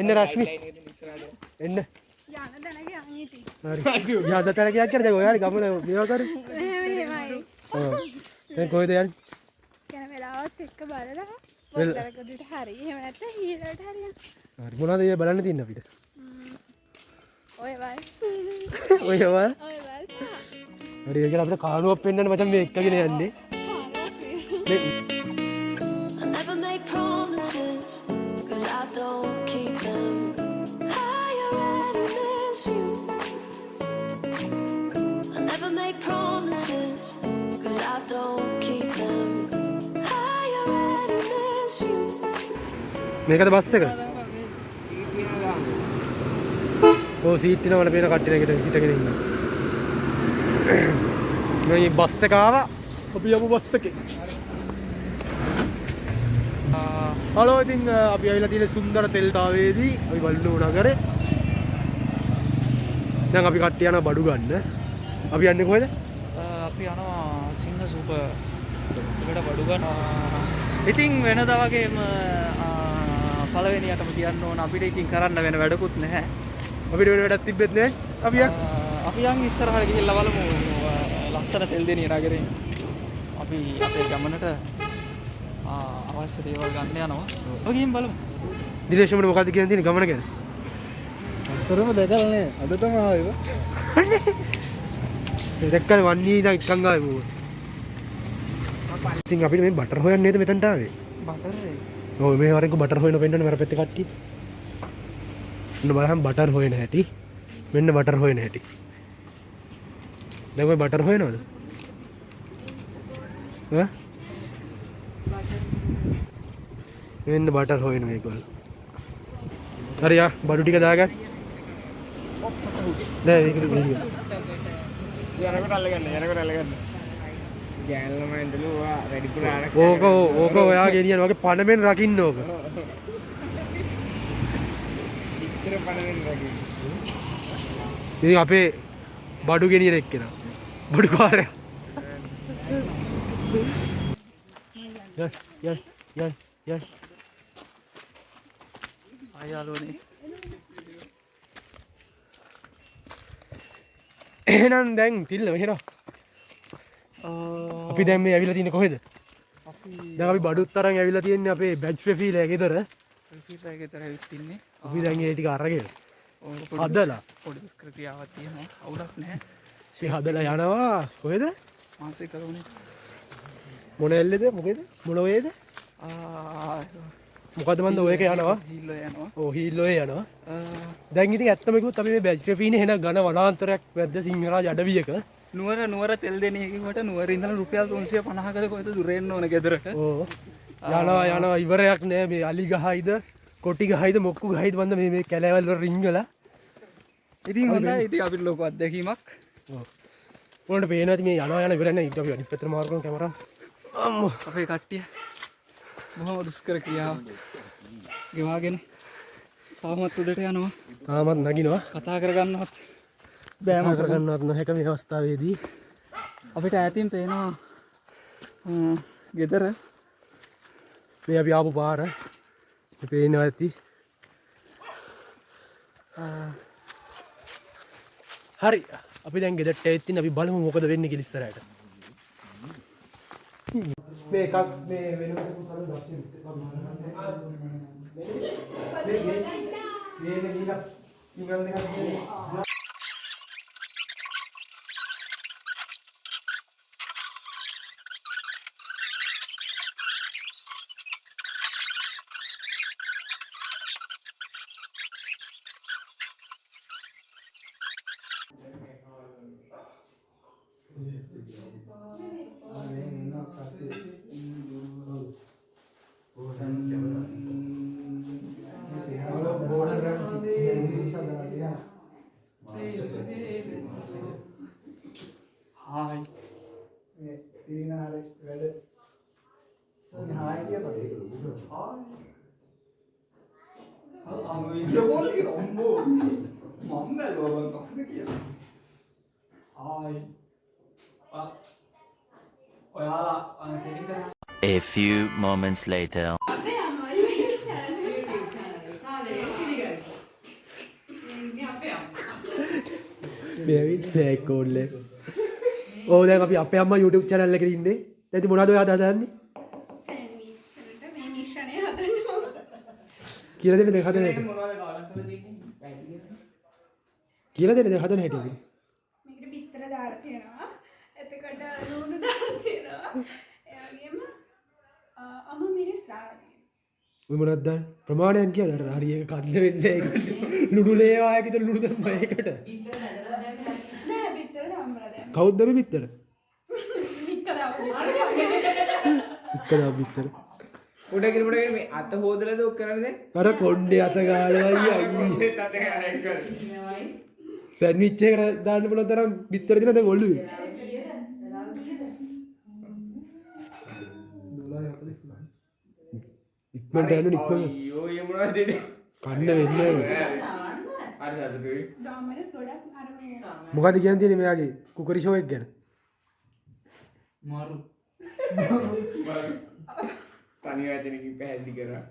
එන්න රශ්මි එන්න යන්න තැන ගියා කියලා දැන් ඔයාලා ගමන මේවා කරේ දැන් කොහෙද යන්නේ යන වෙලාවත් එක්ක බලලා පොඩ්ඩකට හරි එහෙම නැත්නම් හීලට හරියන්න හරි මොනවද ඒ බලන්න තියෙන්නේ අපිට ඔය වල් හරි ඒක අපිට කානුවක් පෙන්නන්න මචං මේ එක්කගෙන යන්නේ මේකද බස් එක? ඔව් සීට් එක වල පේන කට්ටිය නැගිට හිටගෙන ඉන්නවා. මේ බස් එක ආවා. අපි යමු බස් එකේ. හලෝ ඉතින් අපි ආවිලා තියෙන සුන්දර තෙල්තාවේදී අපි වල්ලෝ නගරේ. දැන් අපි කට්ටිය යනවා බඩු ගන්න. අපි යන්නේ කොහෙද? අපි යනවා සිංහ සුපර් එකට බඩු ගන්න. ඉතින් වෙනදා වගේම පළවෙනියටම කියන්න ඕන අපිට ඉතින් කරන්න වෙන වැඩකුත් නැහැ. අපිට වෙන වැඩක් තිබ්බෙත් නැහැ. අපි යන් ඉස්සරහට ගිහිල්ලා බලමු ලස්සන තෙල් දෙනිය නගරේ. අපි අපේ ගමනට අවශ්‍ය දේවල් ගන්න යනවා. ඔය ගිහින් බලමු. දිලේෂ්මට මොකද්ද කියන්න තියෙන්නේ ගමන ගැන? අතරම දැකලා නෑ. අද තමයි ආවේ. දැක්කම වන්නේ ඉතින් එකං ආවේ මෝ. ඉතින් අපිට මේ බටර් හොයන්න නේද මෙතනට ආවේ? බටර් ඔව් මේ වරෙන්කෝ බටර් හොයන පෙන්නන්න මර පැත්තේ කට්ටිය. මෙන්න බලහන් බටර් හොයන හැටි. මෙන්න බටර් හොයන හැටි. දැන් ඔය බටර් හොයනවද? ඈ? මෙන්න බටර් හොයන මේකවල. හරියා බඩු ටික දාගන්න. නෑ ඒක නෙමෙයි. යනකොට අල්ලගන්න. ගෑනලම ඇඳලුවා වැඩිපුර ඕක ඔයා ගෙනියන වගේ පණමෙන් රකින්න ඕක. ඉතර පණමෙන් රකින්න. ඉතින් අපේ බඩු ගෙනියන එක්කෙනා. බඩු කාර්යය. යස්. ආයාලෝනේ. එහෙනම් දැන් තිල්ල මෙහෙනවා. අපි දැන් මේ ඇවිල්ලා තියෙන්නේ කොහෙද? දැන් අපි බඩුත් අරන් ඇවිල්ලා තියෙන්නේ අපේ බැච් රිෆීල් එකේ ගෙදර. රිෆීල් එකේ ගෙදර ඇවිත් ඉන්නේ. අපි දැන් ඒ ටික අරගෙන හදලා පොඩි ක්‍රියාවක් තියෙනවා. අවුලක් නැහැ. ඒ හදලා යනවා කොහෙද? මාසේ කරුණේ. මොන එල්ලේද? මොකේද? මොන වේද? මොකද්ද මන්ද ඔය එක යනවා? හීල්ලෝ යනවා. ඔව් හීල්ලෝ යනවා. දැන් ඉතින් ඇත්තම කිව්වොත් අපි මේ බැච් රිෆීනේ එන ඝන වනාන්තරයක් වැද්ද සිංහරාජ අඩවියක නුවර තෙල් දෙන එකකට නුවර ඉඳලා රුපියල් 350කට කොහෙද දුර එන්න ඕන ගෙදරට. ඕ යනවා ඉවරයක් නෑ මේ අලි ගහයිද කොටි ගහයිද මොක්කු ගහයිද මන්ද මේ කැලෑවල් වල රින්ගලා. ඉතින් හොඳයි ඉතින් අපිට ලොකු අත්දැකීමක්. ඔව්. මොනට පේනවද මේ යන ඉවර නැහැ ඊට අපි අනිත් පැත්තට මාරු කරන කැමරාව. අම්මෝ අපේ කට්ටිය බොහොම දුෂ්කර ක්‍රියාවක් ගෙවාගෙන තාමත් උඩට යනවා. තාමත් නගිනවා. කතා කරගන්නවත් බෑම කරගන්නවත් නොහැක මේ අවස්ථාවේදී. අපිට ඈතින් පේනවා ගෙදර. මේ අපි ආපු පාර. මේ පේනවා ඇති. හරි. අපි දැන් ගෙදරට ඇවිත් ඉන්න අපි බලමු මොකද වෙන්නේ කියලා ඉස්සරහට. මේ එකක් මේ වෙනකොට කරු දැක්කේ. මේ ගිහලා ඉංගල් දෙකක් දෙන්නේ. Hi. A few moments later. මේ ඇවිල්ලා කෝල් එක. ඕ දැන් අපි අපේ අම්මා YouTube channel එකේ ඉන්නේ. දැන් ඉතින් මොනවද ඔයාද හදන්නේ? සෑන්ඩ්විච් වලට මේ මිශ්‍රණය හදනවා. කියලා දෙන්න දැන් හදන හැටි. කියලා දෙන්න දැන් හදන හැටි. මේකට බිත්තර දාලා තියෙනවා. එතකොට ලුණු දාලා තියෙනවා. ඒ වගේම අමු මිරිස් දාලා තියෙනවා. ඔය මොනවද දාන්නේ? ප්‍රමාණයන් කියන්නේ හරි ඒක කඩල වෙන්නේ ඒකට. ලුණු ලේවා ඇකිට ලුණු දැම්ම ඒකට. නෑ බිත්තර සම්බල දැම්ම. කවුද මේ බිත්තර? නික්ක දාපු ඉක්කදා බිත්තර. උඩ මේ අත හොදලාද ඔක් කරන්නේ අර කොණ්ඩේ අත ගාලා අයියේ. සෑන්ඩ්විච් එකට දාන්න පුළුවන් තරම් බිත්තර දින දැන් ඔළුවේ. ඉක්මනට යන්න ඉක්මනට. අයියෝ ඒ මොනවද දෙන්නේ කන්න වෙන්නේ නැහැ. හරි හරි ඩොමිනස් ගොඩක් අර මේ මොකද කියන්න තියෙන්නේ මෙයාගේ කුකරි ෂෝ එක ගැන? මාරු. තනිය වචනකින් පැහැදිලි කරා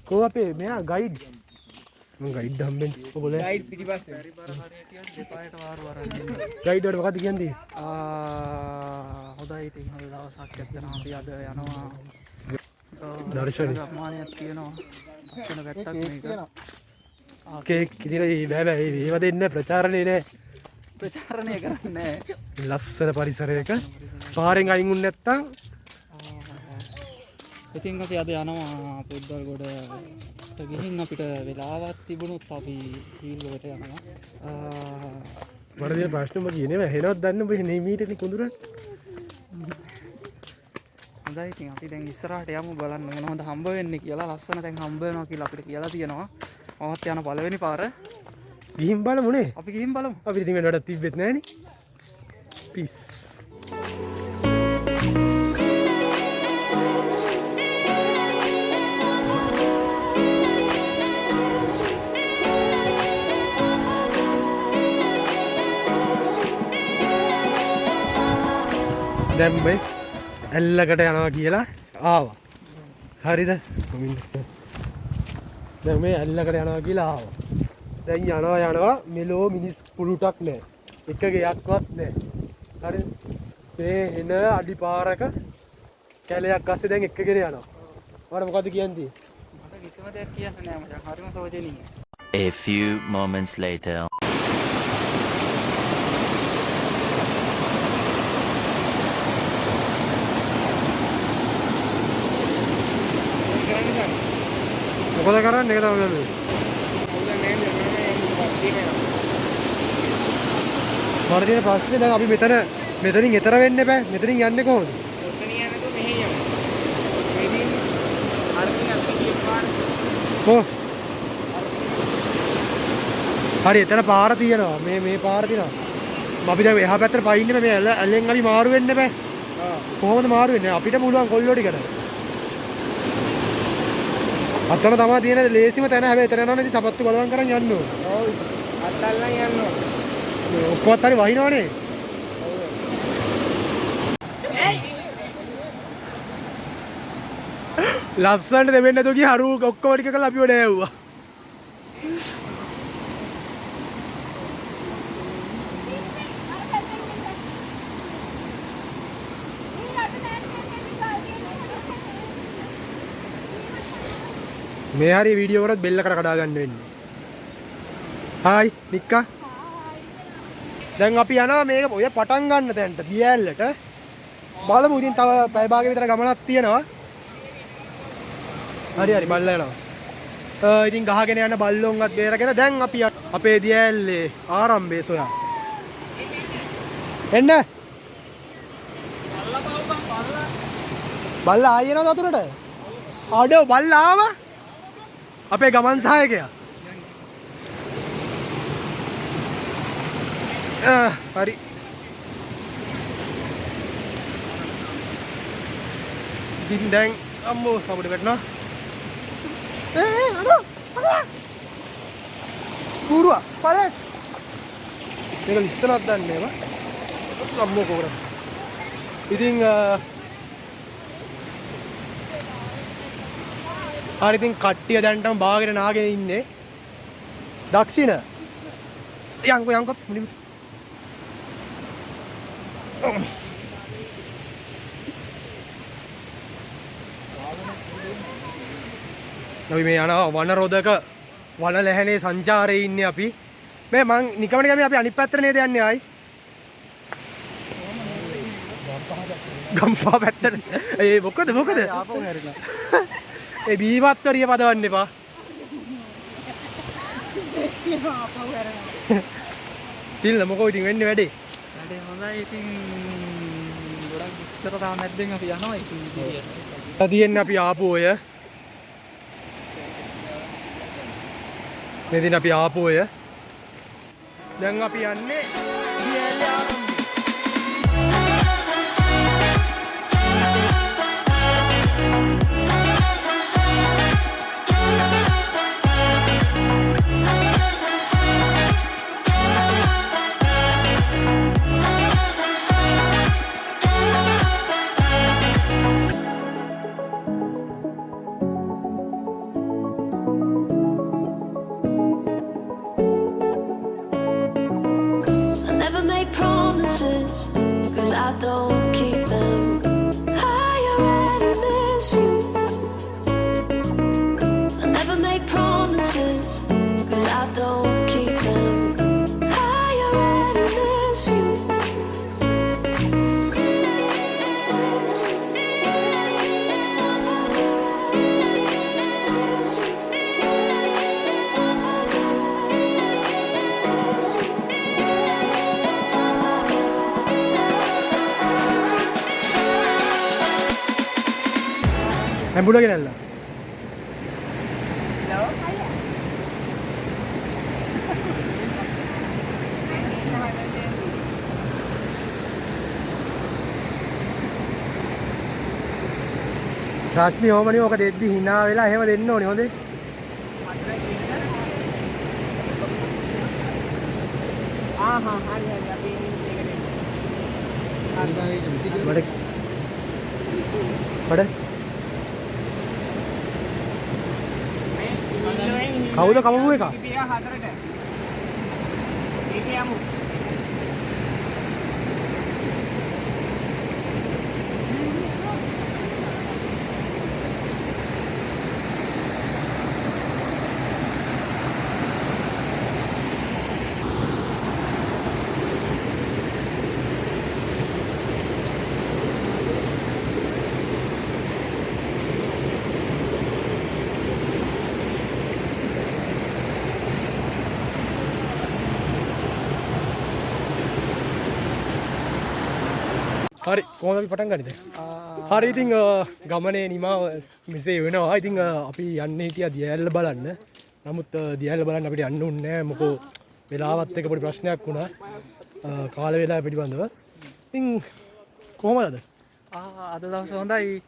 කෝ අපේ මෙයා ගයිඩ් මම ගයිඩ් හම්බෙන්න ඔබල ගයිඩ් පිටිපස්සේ දෙපායට වාරු අරන් ගයිඩ් වලට මොකද්ද කියන්නේ? හොඳයි ඉතින් හොඳ දවසක් ඇත්තනම් අපි අද යනවා දර්ශනය. ගම්මානයක් තියෙනවා ලස්සන පැත්තක් මේක කේක් ඉතින් බෑ බෑ ඒව දෙන්න ප්‍රචාරණේ නෑ. ප්‍රචාරණය කරන්නේ ලස්සන පරිසරයක පාරෙන් අයින් වුණ නැත්තම් ඉතින් අපි අද යනවා පුද්දල් ගොඩට ගිහින් අපිට වෙලාවක් තිබුණොත් අපි හීල් වලට යනවා මට තියෙන ප්‍රශ්නේ මම කියන්නේ ඇහෙනවද දන්නේ ඔබ මේ මීටරේ කුඳුරන් හොඳයි ඉතින් අපි දැන් ඉස්සරහට යමු බලන්න මොනවද හම්බ වෙන්නේ කියලා ලස්සන දැන් හම්බ වෙනවා කියලා අපිට කියලා තියෙනවා ඔහොත් යන පළවෙනි පාර ගිහින් බලමුනේ. අපි ගිහින් බලමු අපි ඉතින් වෙනවටත් තිබ්බෙත් නෑනේ. පීස්. දැන් මේ ඇල්ලකට යනවා කියලා ආවා. හරිද? දැන් මේ ඇල්ලකට යනවා කියලා ආවා. දැන් යනවා මෙලෝ මිනිස් පුරුටක් නැහැ. එක ගයක්වත් නැහැ. හරිද? මේ එන අඩි පාරක කැලයක් අස්සේ දැන් එක්කගෙන යනවා. මට මොකද්ද කියන්නේ? මට කිසිම දෙයක් කියන්න නෑ මචං හරිම සෝචනීය A few moments later. මොකද කරන්නේ? ඒක තමයි මම. මට තියෙන ප්‍රශ්නේ දැන් අපි මෙතනින් එතර වෙන්න බෑ. මෙතනින් යන්නේ කොහොමද? කො හරි එතන පාර තියෙනවා. මේ පාර තියෙනවා. අපි දැන් එහා පැත්තට පයින්නේ මේ ඇලෙන් අපි මාරු වෙන්න බෑ. කොහොමද මාරු වෙන්නේ? අපිට පුළුවන් කොල්ලෝ ටිකට. අතන තමයි තියෙන ලේසිම තැන. හැබැයි එතන යනවනේ ඉතින් සපත්තු බලවන් කරන් යන්න ඕන. ඔව් අතල්ලන් යන්න ඕන ඔක්කොත් හරි වහිනවනේ. ලස්සනට දෙවෙන්න නැතුව ගිය හරු ඔක්කොම ටික කරලා අපිව නෑවුවා. මේ හරි වීඩියෝ කරත් බෙල්ල කඩා ගන්න වෙන්නේ. හායි නික්කා. දැන් අපි යනවා මේක ඔය පටන් ගන්න තැනට දියැලට. බලමු ඉතින් තව පැය භාගයක් විතර ගමනක් තියෙනවා. හරි බල්ලා යනවා. ඉතින් ගහගෙන යන බල්ලොන්වත් බේරගෙන දැන් අපි අපේ දියැලේ ආරම්භය සොයා. එන්න. බල්ලා ආයෙ යනවා වතුරට. ආඩෝ බල්ලා ආවා. අපේ ගමන් සහායකයා. හරි ඉතින් දැන් අම්මෝ සමුඩ වැටෙනවා. කුරුවා පරේ. මේක ඉස්සරහට දන්නේ නේද? අම්මෝ කොහොමද? ඉතින් හරි ඉතින් කට්ටිය දැන්ටම බාගෙන නාගෙන ඉන්නේ. දක්ෂින යංකෝ මුලින් අපි මේ යනවා වනරොදක වන ලැහැනේ සංචාරයේ ඉන්නේ අපි. මේ මං නිකමන ගමේ අපි අනිත් පැත්තට නේද යන්නේ ආයි. ගම්පහ පැත්තට. ඒ මොකද? ආපහු හැරිලා. ඒ බීවත්වරිය පදවන්න එපා. ආපහු හැරෙනවා. තිල්ල මොකෝ ඉතින් වෙන්නේ වැඩේ? වැඩේ හොඳයි. ඉතින් ගොඩක් දුෂ්කරතා මැද්දෙන් අපි යනවා ඉතින් ඉතින්. තියෙන්නේ අපි ආපු ඔය. මෙදින අපි ආපු ඔය. දැන් අපි යන්නේ I don't keep them. I already miss you. I never make promises, 'cause I don't keep them. I already miss you. ඇඹුල ගෙනල්ලා. රාත්‍රී ඕමනේ ඔක දෙද්දි hina වෙලා එහෙම දෙන්න ඕනේ හොඳේ. හරි අපි බඩ කවුද කමමු එක? පියා හතරට. ඒක යමු. හරි කොහොමද අපි පටන් ගන්නේ දැන්? හරි ඉතින් ගමනේ නිමාව මෙසේ වෙනවා. ඉතින් අපි යන්නේ හිටියා දියැල්ල බලන්න. නමුත් දියැල්ල බලන්න අපිට යන්න උන්නේ නැහැ. මොකෝ වෙලාවත් එක පොඩි ප්‍රශ්නයක් වුණා. කාල වේලාව පිළිබඳව. ඉතින් කොහොමද අද? අද දවස හොඳයි.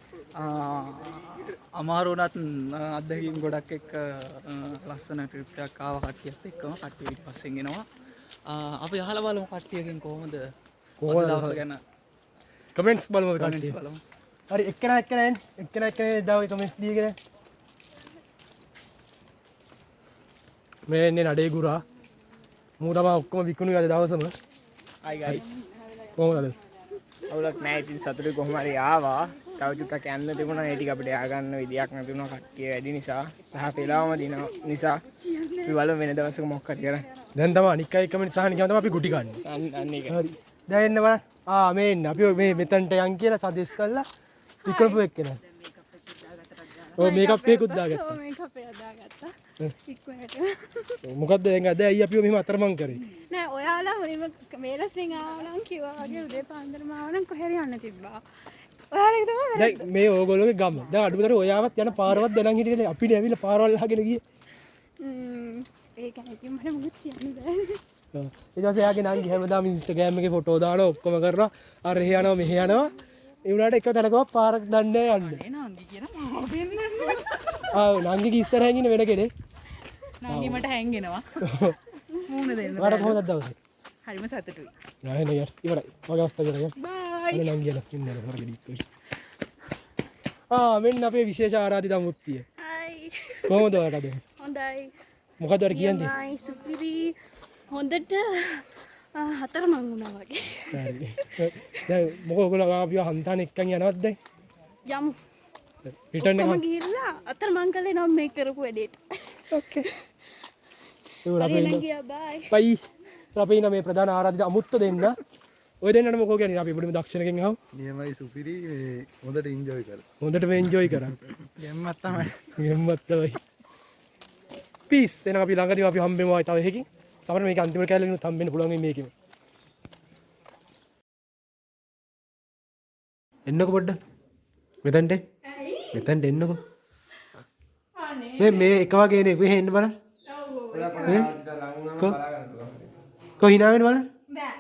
අමාරු වුණත් අත්දැකීම් ගොඩක් එක්ක ලස්සන ට්‍රිප් එකක් ආවා කට්ටියත් එක්කම. කට්ටිය ඊට පස්සෙන් එනවා. අපි අහලා බලමු කට්ටියකින් කොහොමද දවස ගැන කමෙන්ට්ස් බලමු කට්ටිය. බලමු. හරි එක්කෙනා දාවයි කමෙන්ට්ස් දීගෙන. මේ එන්නේ නඩේ ගුරා. මූ තමයි ඔක්කොම විකුණුයි අද දවසම. Hi guys. කොහොමද? අවුලක් නැහැ ඉතින් සතුටුයි කොහොම හරි ආවා. තව චුට්ටක් යන්න තිබුණා. ඒ ටික අපිට ය아가න්න විදියක් නැති වුණා කට්ටිය වැඩි නිසා. සහ පෙලාවම දින නිසා අපි බලමු වෙන දවසක මොකක් හරි කරන්න. දැන් තමයි අනික් අය කමෙන්ට් සහන කියනවා තමයි අපි ගුටි ගන්න. අන්න ඒක. හරි. දැන් එන්න බලන්න. මේ එන්න. අපි මේ මෙතනට යන් කියලා සදෙස් කළා. විකුණපු එක්කෙනා. ඔව් මේකප් එකකුත් දාගත්තා. ඔව් මේකප් එක දාගත්තා. ඉක්මනට. මොකද්ද දැන් අද අයියා අපිව මෙහෙම අතරමං කරේ? නෑ ඔයාලා මුලින්ම මේලස්ෙන් ආවනම් කිව්වා වගේ උදේ පාන්දරම ආවනම් කොහෙර යන්න තිබ්බා. ඔයාලගේ තමයි වැඩ. දැන් මේ ඕගොල්ලෝගේ ගම. දැන් අඩුවතර ඔයාවත් යන පාරවත් දැනන් හිටියේ අපිනේ ඇවිල්ලා පාරවල් අහගෙන ගියේ. ඒක ඇයි මට මොකද කියන්න බෑ. ඊට පස්සේ එයාගේ නංගි හැමදාම ඉන්ස්ටාග්‍රෑම් එකේ ෆොටෝ දානවා ඔක්කොම කරනවා. අර එහෙ යනවා මෙහෙ යනවා. ඒ උනාට එක තැනකවත් පාරක් දන්නේ යන්න. නංගි කියන මාව පෙන්නන්න. ආ නංගිගේ ඉස්සරහින් ඉන්න වෙන කෙනෙක්. නංගි මට හැංගෙනවා. මූණ දෙන්න. මට කොහොමද දවසේ? හරිම සතුටුයි. නෑ නේ යාර. ඉවරයි. මගේ අවස්ථාව ඉවරයි. බයි. අනේ නංගි යලා ඉන්න නේද හොරගෙඩි. මෙන්න අපේ විශේෂ ආරාධිත මුත්තිය. හයි. කොහොමද ඔයාලට? හොඳයි. මොකද ඔයාලා කියන්නේ? මයි සුපිරි හොඳට අතරමං වුණා වගේ. හරි. දැන් මොකද ඔයගොල්ලෝ ආපිය හන්තාන එක්කන් යනවද දැන්? යමු. රිටර්න් ඔක්කොම එක. ගිහිල්ලා අතරමං කළේ නම් මේ කරපු වැඩේට. ඕකේ. හරි නංගියා බයි. බයි. අපි ඉන්න මේ ප්‍රධාන ආරාධිත අමුත්ත දෙන්න. ඔය දෙන්නට මොකෝ කියන්නේ අපි පොඩිම දක්ෂණකින් අහමු. නියමයි සුපිරි මේ හොඳට එන්ජොයි කර. හොඳට මේ එන්ජොයි කරා. ගෙම්මත් තමයි. ගෙම්මත් තමයි. පීස්. එහෙනම් අපි ළඟදී අපි හම්බෙමු ආයි තව එකකින්. සමහර මේක අන්තිම කැලේකිනුත් හම්බෙන්න පුළුවන් මේකෙම. එන්නකො පොඩ්ඩක්. මෙතනට. මෙතනට එන්නකො. මේ එක වගේ නේ මෙහෙ එන්න බලන්න. කො හිනා වෙන්න බලන්න. බෑ